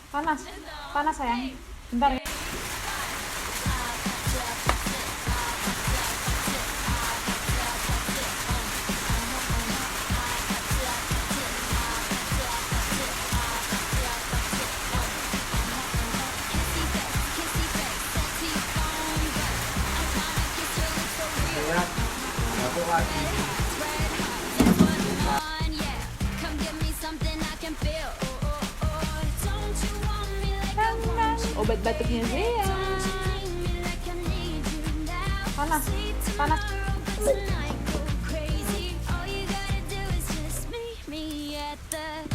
Panas, panas sayang. Bentar ya. Ya, batuk lagi. Obat batuknya Zea. Panas, panas. Crazy, all you gotta do is just meet me at the